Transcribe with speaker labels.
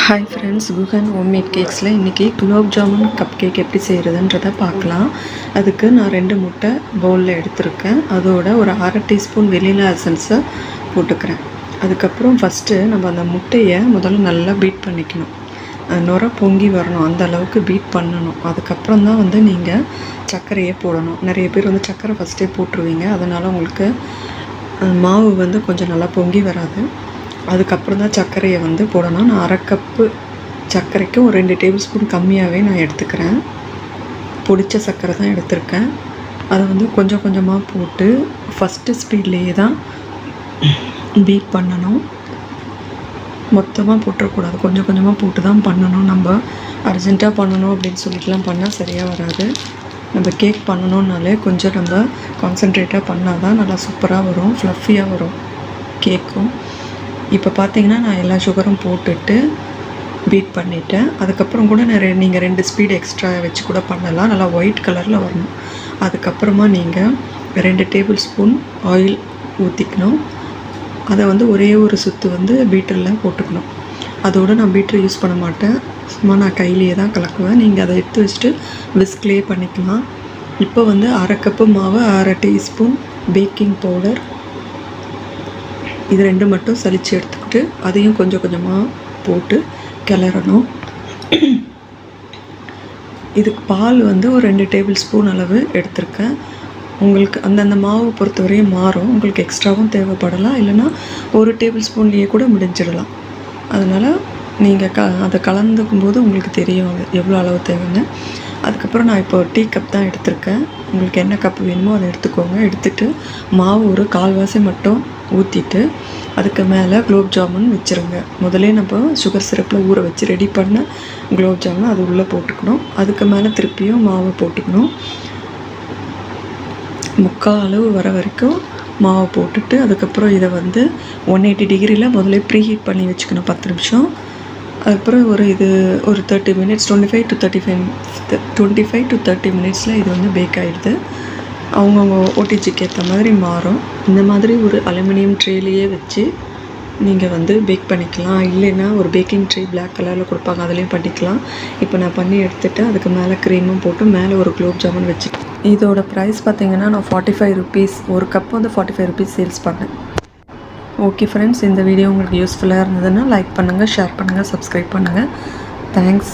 Speaker 1: Hi friends, Guhan homemade கேக்ஸில் இன்றைக்கி gulab jamun cup cake எப்படி செய்கிறதுன்றதை பார்க்கலாம். அதுக்கு நான் 2 முட்டை பவுலில் எடுத்திருக்கேன். அதோட ஒரு அரை டீஸ்பூன் வெனிலா எசன்ஸை போட்டுக்கிறேன். அதுக்கப்புறம் ஃபஸ்ட்டு நம்ம அந்த முட்டையை முதல்ல நல்லா பீட் பண்ணிக்கணும். நுரை பொங்கி வரணும், அந்த அளவுக்கு பீட் பண்ணணும். அதுக்கப்புறம் தான் நீங்கள் சர்க்கரையே போடணும். நிறைய பேர் சர்க்கரை ஃபஸ்ட்டே போட்டுருவீங்க, அதனால் உங்களுக்கு மாவு கொஞ்சம் நல்லா பொங்கி வராது. அதுக்கப்புறம் தான் சர்க்கரையை போடணும். நான் அரை கப்பு சர்க்கரைக்கு ஒரு 2 டேபிள் ஸ்பூன் கம்மியாகவே நான் எடுத்துக்கிறேன். பொடிச்ச சர்க்கரை தான் எடுத்திருக்கேன். அதை கொஞ்சம் கொஞ்சமாக போட்டு ஃபஸ்ட்டு ஸ்பீட்லேயே தான் பீட் பண்ணணும். மொத்தமாக போட்டுறக்கூடாது, கொஞ்சம் கொஞ்சமாக போட்டு தான் பண்ணணும். நம்ம அர்ஜென்ட்டாக பண்ணணும் அப்படின்னு சொல்லிட்டுலாம் பண்ணால் சரியாக வராது. நம்ம கேக் பண்ணணுன்னாலே கொஞ்சம் நம்ம கான்சன்ட்ரேட்டாக பண்ணால் தான் நல்லா சூப்பராக வரும், ஃப்ளஃபியாக வரும் கேக்கும். இப்போ பார்த்தீங்கன்னா நான் எல்லா சுகரும் போட்டுட்டு பீட் பண்ணிட்டேன். அதுக்கப்புறம் கூட நீங்கள் 2 ஸ்பீட் எக்ஸ்ட்ரா வச்சு கூட பண்ணலாம். நல்லா ஒயிட் கலரில் வரணும். அதுக்கப்புறமா நீங்கள் 2 டேபிள் ஸ்பூன் ஆயில் ஊற்றிக்கணும். அதை ஒரே ஒரு சுற்று பீட்டரில் போட்டுக்கணும். அதோடு நான் பீட்டர் யூஸ் பண்ண மாட்டேன், சும்மா நான் கையிலேயே தான் கலக்குவேன். நீங்கள் அதை எடுத்து வச்சுட்டு விஸ்க்லேயே பண்ணிக்கலாம். இப்போ அரை கப்பு மாவு, அரை டீஸ்பூன் பேக்கிங் பவுடர், இது 2 மட்டும் சலித்து எடுத்துக்கிட்டு அதையும் கொஞ்சம் கொஞ்சமாக போட்டு கிளறணும். இதுக்கு பால் ஒரு 2 டேபிள் ஸ்பூன் அளவு எடுத்திருக்கேன். உங்களுக்கு அந்தந்த மாவு பொறுத்தவரையும் மாறும். உங்களுக்கு எக்ஸ்ட்ராவும் தேவைப்படலாம், இல்லைன்னா 1 டேபிள் ஸ்பூன்லேயே கூட முடிஞ்சிடலாம். அதனால் நீங்கள் அதை கலந்துக்கும் போது உங்களுக்கு தெரியும் எவ்வளோ அளவு தேவைன்னு. அதுக்கப்புறம் நான் இப்போ டீ கப் தான் எடுத்திருக்கேன். உங்களுக்கு என்ன கப் வேணுமோ அதை எடுத்துக்கோங்க. எடுத்துகிட்டு மாவு ஒரு கால்வாசி மட்டும் ஊற்றிட்டு அதுக்கு மேலே குலோப் ஜாமுன் வச்சுருங்க. முதலே நம்ம சுகர் சிரப்பில் ஊற வச்சு ரெடி பண்ண குலோப் ஜாமுன் அது உள்ளே போட்டுக்கணும். அதுக்கு மேலே திருப்பியும் மாவை போட்டுக்கணும். 3/4 அளவு வர வரைக்கும் மாவை போட்டுட்டு அதுக்கப்புறம் இதை 180 டிகிரியில் முதலே ப்ரீ ஹீட் பண்ணி வச்சுக்கணும் 10 நிமிஷம். அதுக்கப்புறம் ஒரு 30 மினிட்ஸ் 25 to 30 மினிட்ஸில் இது பேக் ஆகிடுது. அவங்கவுங்க ஓடிஜிக்கு ஏற்ற மாதிரி மாறும். இந்த மாதிரி ஒரு அலுமினியம் ட்ரேலையே வச்சு நீங்கள் பேக் பண்ணிக்கலாம். இல்லைன்னா ஒரு பேக்கிங் ட்ரே பிளாக் கலரில் கொடுப்பாங்க, அதுலேயும் பண்ணிக்கலாம். இப்போ நான் பண்ணி எடுத்துகிட்டு அதுக்கு மேலே க்ரீமும் போட்டு மேலே ஒரு குலோப் ஜாமுன் வச்சு, இதோட ப்ரைஸ் பார்த்திங்கன்னா நான் 45 ருபீஸ், ஒரு கப் 45 ருபீஸ் சேல்ஸ் பண்ணேன். ஓகே ஃப்ரெண்ட்ஸ், இந்த வீடியோ உங்களுக்கு யூஸ்ஃபுல்லாக இருந்ததுன்னா லைக் பண்ணுங்கள், ஷேர் பண்ணுங்கள், சப்ஸ்கிரைப் பண்ணுங்கள். தேங்க்ஸ்.